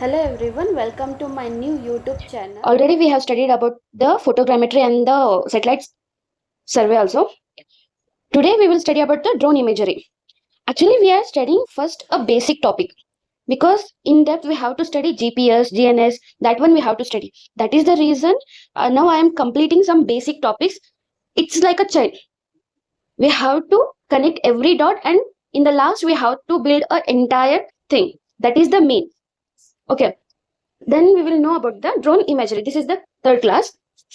Hello everyone, welcome to my new YouTube channel. Already we have studied about the photogrammetry and the satellite survey also. Today we will study about the drone imagery. Actually, we are studying first a basic topic because in depth we have to study GPS, GNS, that one we have to study. That is the reason now I am completing some basic topics. It's like a child. We have to connect every dot and in the last we have to build an entire thing. That is the main. Okay. Then we will know about the drone imagery. This is the third class.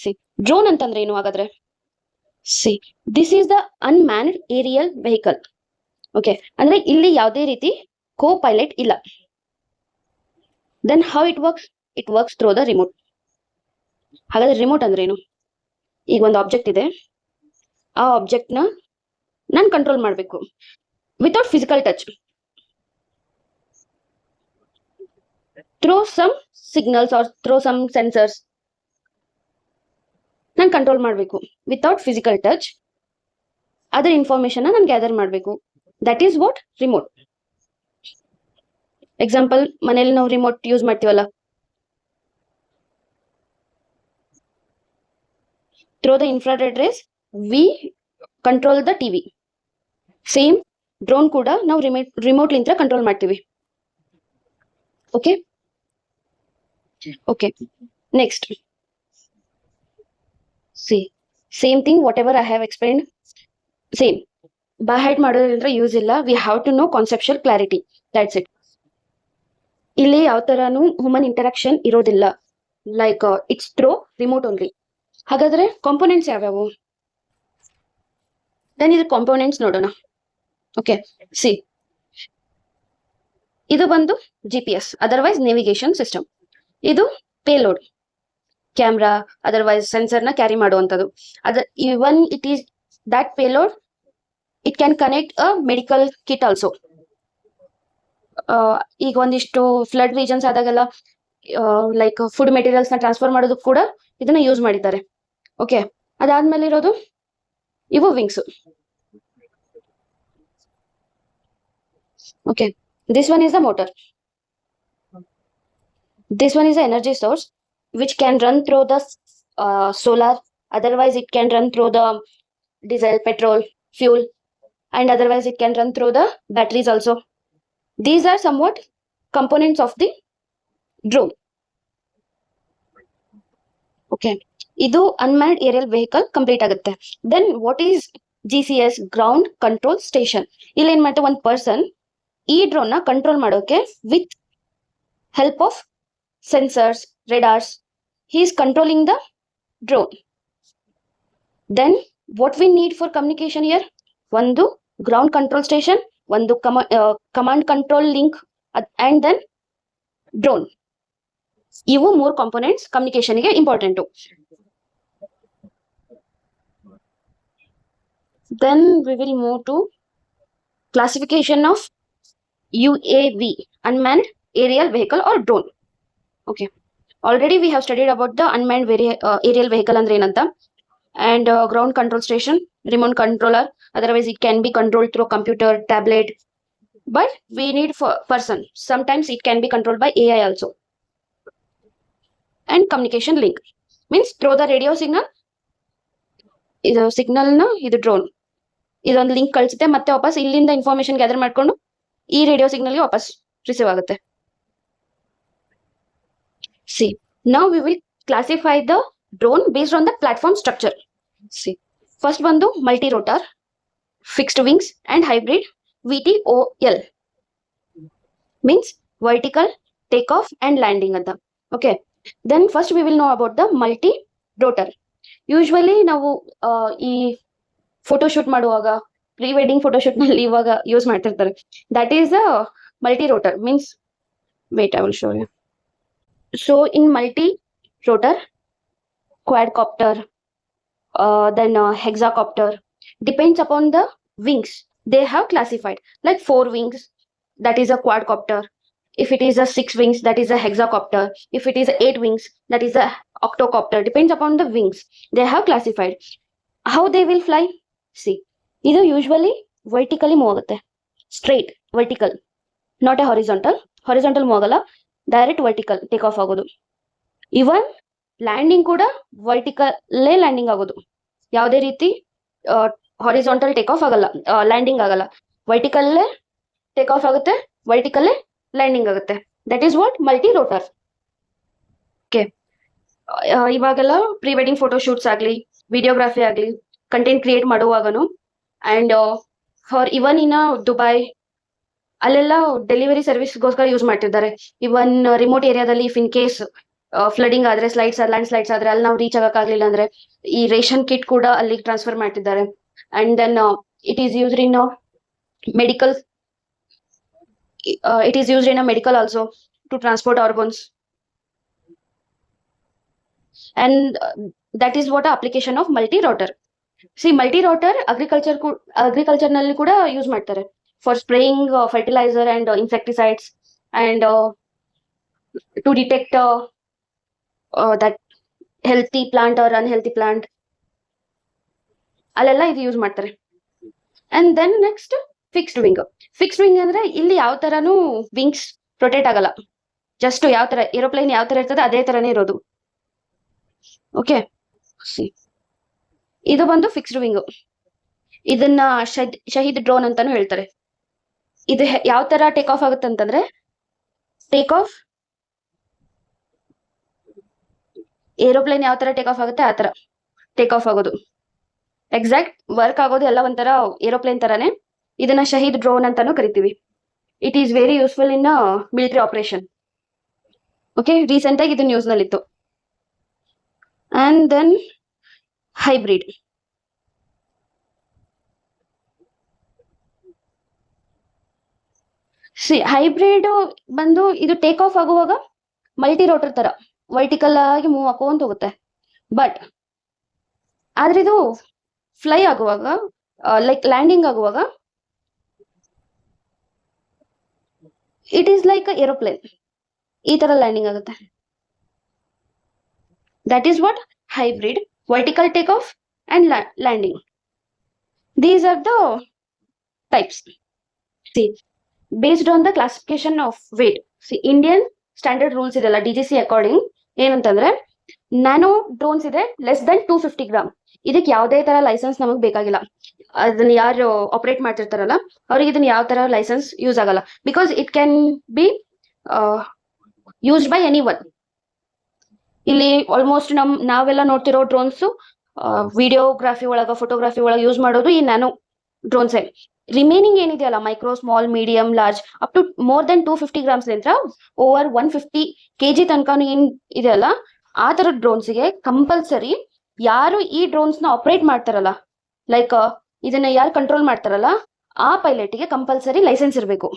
See, drone ಅಂತಂದ್ರೆ ಏನು ಹಾಗಾದ್ರೆ? See, this is the unmanned aerial vehicle. Okay, ಅಂದ್ರೆ ಇಲ್ಲಿ ಯಾವುದೇ ರೀತಿ co-pilot ಇಲ್ಲ. Then how it works? It works through the remote. ಹಾಗಾದ್ರೆ remote ಅಂದ್ರೆ ಏನು? ಈಗ ಒಂದು ಆಬ್ಜೆಕ್ಟ್ ಇದೆ, ಆ ಆಬ್ಜೆಕ್ಟ್ ನ ನಾನು ಕಂಟ್ರೋಲ್ ಮಾಡಬೇಕು without physical touch. Through some signals or through some sensors ನಾನು ಕಂಟ್ರೋಲ್ ಮಾಡಬೇಕು ವಿತೌಟ್ ಫಿಸಿಕಲ್ ಟಚ್. ಅದರ ಇನ್ಫಾರ್ಮೇಶನ್ ನಾನು ಗ್ಯಾದರ್ ಮಾಡಬೇಕು. That is what remote. Example, ಮನೇಲಿ ನಾವು ರಿಮೋಟ್ ಯೂಸ್ ಮಾಡ್ತೀವಲ್ಲ, through the infrared rays we control the TV. Same drone ಕೂಡ ನಾವು ರಿಮೋಟ್ ಲಿಂದ ಕಂಟ್ರೋಲ್ ಮಾಡ್ತೀವಿ. Okay okay next same thing whatever I have explained. Same by height ಮಾಡೋದ್ರಿಂದ use ಇಲ್ಲ. We have to know conceptual clarity. That's it. ಇಲ್ಲಿ ಯಾವ ತರಾನು human interaction ಇರೋದಿಲ್ಲ. Like it's through remote only. ಹಾಗಾದ್ರೆ components ಯಾವ್ಯಾವು? Then ಇದು components ನೋಡೋಣ. ಓಕೆ, ಸಿ, ಇದು ಬಂದು GPS, ಅದರ್ವೈಸ್ ನೇವಿಗೇಷನ್ ಸಿಸ್ಟಮ್. ಇದು ಪೇಲೋಡ್, ಕ್ಯಾಮ್ರಾ ಅದರ್ವೈಸ್ ಸೆನ್ಸರ್ ನ ಕ್ಯಾರಿ ಮಾಡುವಂಥದ್ದು. Even it is that payload, it can connect a medical kit also. ಈಗ ಒಂದಿಷ್ಟು ಫ್ಲಡ್ ರೀಜನ್ಸ್ ಆದಾಗೆಲ್ಲ ಲೈಕ್ ಫುಡ್ ಮೆಟೀರಿಯಲ್ಸ್ ನ ಟ್ರಾನ್ಸ್ಫರ್ ಮಾಡೋದಕ್ಕೆ ಕೂಡ ಇದನ್ನ ಯೂಸ್ ಮಾಡಿದ್ದಾರೆ. ಓಕೆ, ಅದಾದ್ಮೇಲೆ ಇರೋದು ಇವು wings. Okay, this one is the motor. This one is the energy source which can run through the solar, otherwise it can run through the diesel, petrol, fuel, and otherwise it can run through the batteries also. These are somewhat components of the drone. Okay, idu unmanned aerial vehicle complete agutte. Then what is GCS, ground control station? ಇಲ್ಲಿ ಏನ್ ಮಾಡ್ತಾರೆ, one person ಈ drone ನ control ಮಾಡೋಕೆ with help of sensors, radars, he is controlling the drone. Then what we need for communication here? One ground control station, one command control link, and then drone. Ivu more components communication ಗೆ important. Then we will move to classification of UAV, unmanned aerial vehicle or drone. Okay, already we have studied about the unmanned aerial vehicle andre enanta, and ground control station, remote controller, otherwise it can be controlled through computer, tablet, but we need for person. Sometimes it can be controlled by AI also. And communication link means through the radio signal, ಇದು signal ನ ಇದು drone ಇದೊಂದು link ಕಳಿಸುತ್ತೆ, ಮತ್ತೆ ವಾಪಸ್ ಇಲ್ಲಿಂದ information gather ಮಾಡ್ಕೊಂಡು ಈ radio ಸಿಗ್ನಲ್ಗೆ ವಾಪಸ್ ರಿಸೀವ್ ಆಗುತ್ತೆ. See, now we will classify the drone based on the platform structure. See, first one do multi-rotor, fixed wings and hybrid, VTOL. Means vertical takeoff and landing at the. Okay, then first we will know about the multi-rotor. Usually ನಾವು ಈ photoshoot ಮಾಡುವಾಗ, pre wedding photoshoot ನಲ್ಲಿ ಇವಾಗ use ಮಾಡ್ತಿರ್ತಾರೆ. That is a multi-rotor. Means wait, I will show you. So in multi-rotor, quadcopter, then hexacopter, depends upon the wings. They have classified like 4 wings, that is a quadcopter. If it is a 6 wings, that is a hexacopter. If it is 8 wings, that is a octocopter. Depends upon the wings. They have classified. How they will fly? See, ಇದು usually vertically move ಆಗುತ್ತೆ, straight vertical, not a horizontal. Horizontal move ಆಗಲ್ಲ, direct vertical take off ಆಗೋದು. Even landing ಕೂಡ ವರ್ಟಿಕಲ್ಲೇ landing ಆಗೋದು. ಯಾವುದೇ ರೀತಿ horizontal take off ಆಗಲ್ಲ, ಲ್ಯಾಂಡಿಂಗ್ ಆಗಲ್ಲ. ವರ್ಟಿಕಲ್ಲೇ ಟೇಕ್ ಆಫ್ ಆಗುತ್ತೆ, ವರ್ಟಿಕಲ್ಲೇ ಲ್ಯಾಂಡಿಂಗ್ ಆಗುತ್ತೆ. That is what multi rotor. Okay, ಇವಾಗೆಲ್ಲ ಪ್ರೀ ವೆಡ್ಡಿಂಗ್ ಫೋಟೋ ಶೂಟ್ಸ್ ಆಗಲಿ, ವಿಡಿಯೋಗ್ರಫಿ ಆಗಲಿ, ಕಂಟೆಂಟ್ ಕ್ರಿಯೇಟ್ ಮಾಡುವಾಗನು and for even in Dubai ಅಲ್ಲೆಲ್ಲ ಡೆಲಿವರಿ ಸರ್ವಿಸ್ಗೋಸ್ಕರ ಯೂಸ್ ಮಾಡ್ತಿದ್ದಾರೆ. ಇವನ್ ರಿಮೋಟ್ ಏರಿಯಾದಲ್ಲಿ ಇಫ್ ಇನ್ ಕೇಸ್ ಫ್ಲಡಿಂಗ್ ಆದ್ರೆ, ಲ್ಯಾಂಡ್ ಸ್ಲೈಡ್ಸ್ ಆದ್ರೆ ಅಲ್ಲಿ ನಾವು ರೀಚ್ ಆಗಕ್ಕಾಗ್ಲಿಲ್ಲ ಅಂದ್ರೆ ಈ ರೇಷನ್ ಕಿಟ್ ಕೂಡ ಅಲ್ಲಿಗೆ ಟ್ರಾನ್ಸ್ಫರ್ ಮಾಡ್ತಿದ್ದಾರೆ. And then it is used in medical, also to transport organs. And that is what application of multi-rotor. See, multi-rotor agriculture ನಲ್ಲಿ ಕೂಡ ಯೂಸ್ ಮಾಡ್ತಾರೆ for spraying fertiliser and insecticides and to detect that healthy plant or unhealthy plant, ಅಲ್ಲೆಲ್ಲ ಇದು use ಮಾಡ್ತಾರೆ. And then next fixed wing. Fixed wing ಅಂದ್ರೆ ಇಲ್ಲಿ ಯಾವ ತರನು ವಿಂಗ್ಸ್ ರೊಟೇಟ್ ಆಗಲ್ಲ, ಜಸ್ಟ್ ಯಾವ ತರ ಏರೋಪ್ಲೇನ್ ಯಾವ ತರ ಇರ್ತದೆ ಅದೇ ತರನೇ ಇರೋದು. ಓಕೆ, ಇದು ಬಂದು ಫಿಕ್ಸ್ಡ್ ವಿಂಗ್. ಇದನ್ನ ಶಹೀದ್ ಡ್ರೋನ್ ಅಂತಾನು ಹೇಳ್ತಾರೆ. ಇದು ಯಾವ ತರ ಟೇಕ್ ಆಫ್ ಆಗುತ್ತೆ ಅಂತಂದ್ರೆ, ಟೇಕ್ ಆಫ್ ಏರೋಪ್ಲೇನ್ ಯಾವ ತರ ಟೇಕ್ ಆಫ್ ಆಗುತ್ತೆ ಆ ತರ ಟೇಕ್ ಆಫ್ ಆಗೋದು. ಎಕ್ಸಾಕ್ಟ್ ವರ್ಕ್ ಆಗೋದು ಎಲ್ಲ ಒಂಥರ ಏರೋಪ್ಲೇನ್ ತರಾನೇ. ಇದನ್ನ ಶಹೀದ್ ಡ್ರೋನ್ ಅಂತಾನು ಕರಿತೀವಿ. It is very useful in military operation. Okay, recent ಆಗಿ ಇದು ನ್ಯೂಸ್ ನಲ್ಲಿತ್ತು. And then hybrid. See, hybrid ಬಂದು ಇದು ಟೇಕ್ ಆಫ್ ಆಗುವಾಗ ಮಲ್ಟಿ ರೋಟರ್ ತರ ವರ್ಟಿಕಲ್ ಆಗಿ ಮೂವ್ ಹಾಕೊಂತ ಹೋಗುತ್ತೆ. ಬಟ್ ಆದ್ರೆ ಇದು ಫ್ಲೈ ಆಗುವಾಗ, ಲೈಕ್ ಲ್ಯಾಂಡಿಂಗ್ ಆಗುವಾಗ, ಇಟ್ ಈಸ್ ಲೈಕ್ ಏರೋಪ್ಲೇನ್ ಈ ತರ ಲ್ಯಾಂಡಿಂಗ್ ಆಗುತ್ತೆ. That is what hybrid, vertical takeoff and landing. These are the types. See, based on the classification of weight. See, Indian standard rules idella DGC according ಏನಂತಂದ್ರೆ nano drones ಇದೆ less than 250 gram. ಇದಕ್ಕೆ ಯಾವುದೇ ತರ licence ನಮಗೆ ಬೇಕಾಗಿಲ್ಲ. ಅದನ್ನ ಯಾರು operate ಮಾಡ್ತಿರ್ತಾರಲ್ಲ ಅವ್ರಿಗೆ ಇದನ್ನ ಯಾವ ತರ ಲೈಸೆನ್ಸ್ ಯೂಸ್ ಆಗಲ್ಲ. Because it can be used by anyone. ಇಲ್ಲಿ ಆಲ್ಮೋಸ್ಟ್ ನಾವೆಲ್ಲ ನೋಡ್ತಿರೋ ಡ್ರೋನ್ಸ್ ವಿಡಿಯೋಗ್ರಫಿ ಒಳಗ, ಫೋಟೋಗ್ರಫಿ ಒಳಗ ಯೂಸ್ ಮಾಡೋದು ಈ ನ್ಯಾನೋ ಡ್ರೋನ್ಸ್. ರಿಮೈನಿಂಗ್ ಏನಿದೆಯಲ್ಲ micro, small, medium, large, up to more than 250 grams ನಿಂತ ಓವರ್ 150 kg ತನಕ ಏನ್ ಇದೆಯಲ್ಲ ಆ ತರ ಡ್ರೋನ್ಸ್ಗೆ ಕಂಪಲ್ಸರಿ ಯಾರು ಈ ಡ್ರೋನ್ಸ್ ನ ಆಪರೇಟ್ ಮಾಡ್ತಾರಲ್ಲ, ಲೈಕ್ ಇದನ್ನ ಯಾರು ಕಂಟ್ರೋಲ್ ಮಾಡ್ತಾರಲ್ಲ ಆ ಪೈಲಟ್ಗೆ ಕಂಪಲ್ಸರಿ ಲೈಸೆನ್ಸ್ ಇರಬೇಕು.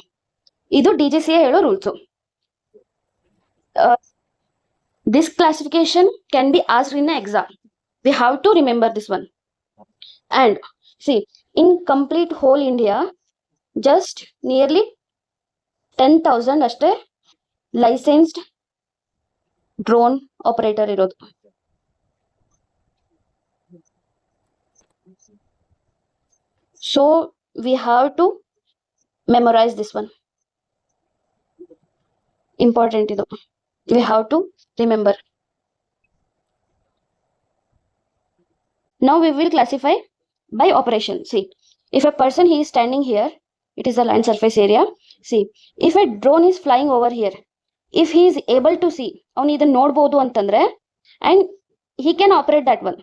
ಇದು DGCA ಹೇಳೋ rules. This classification can be asked in an exam. We have to remember this one. And see, in complete whole India, just nearly 10,000 ಅಷ್ಟೇ licensed drone operator ಇರೋದು. So we have to memorize this one. Important ಇದು. We have to remember. Now we will classify by operation. See, if a person he is standing here, it is a land surface area. See, if a drone is flying over here, if he is able to see, ಅವನು ಇದನ್ನ ನೋಡಬಹುದು ಅಂತಂದ್ರೆ, and he can operate that one.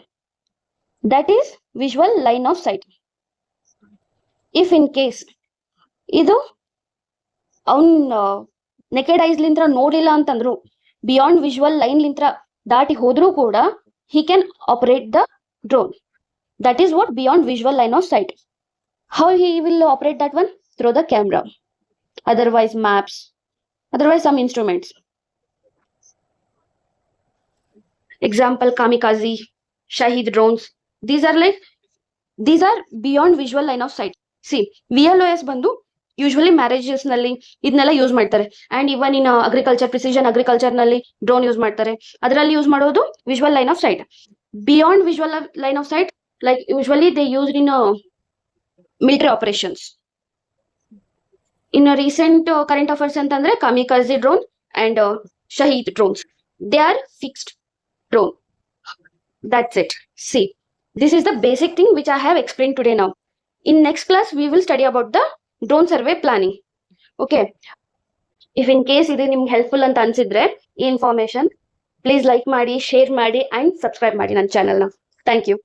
That is visual line of sight. If in case ಇದು ಅವನ್ naked ice ಲಿಂತ್ರ ನೋಡಿಲ್ಲ ಅಂತಂದ್ರು, beyond visual line ಲಿಂತ್ರ ದಾಟಿ ಹೋದ್ರೂ ಕೂಡ he can operate the drone. That is what beyond visual line of sight. How he will operate that one? Through the camera, otherwise maps, otherwise some instruments. Example, kamikaze, shahid drones. These are beyond visual line of sight. See, VLOS ಬಂದು usually marriages ನಲ್ಲಿ ಇದನ್ನೆಲ್ಲ use ಮಾಡ್ತಾರೆ. And even in agriculture, precision agriculture ನಲ್ಲಿ drone use ಮಾಡ್ತಾರೆ. ಅದರಲ್ಲಿ use ಮಾಡೋದು visual line of sight. Beyond visual line of sight, like usually they used in military operations. In recent current affairs ಅಂತಂದ್ರೆ kamikaze drone and Shahid drones. They are fixed drone. That's it. See, this is the basic thing which I have explained today now. In next class, we will study about the drone survey planning. Okay. If in case ಇದು ನಿಮ್ಗೆ helpful ಅಂತ ಅನ್ಸಿದ್ರೆ ಈ information please like ಮಾಡಿ, share ಮಾಡಿ and subscribe ಮಾಡಿ ನನ್ನ ಚಾನೆಲ್ನ. Thank you.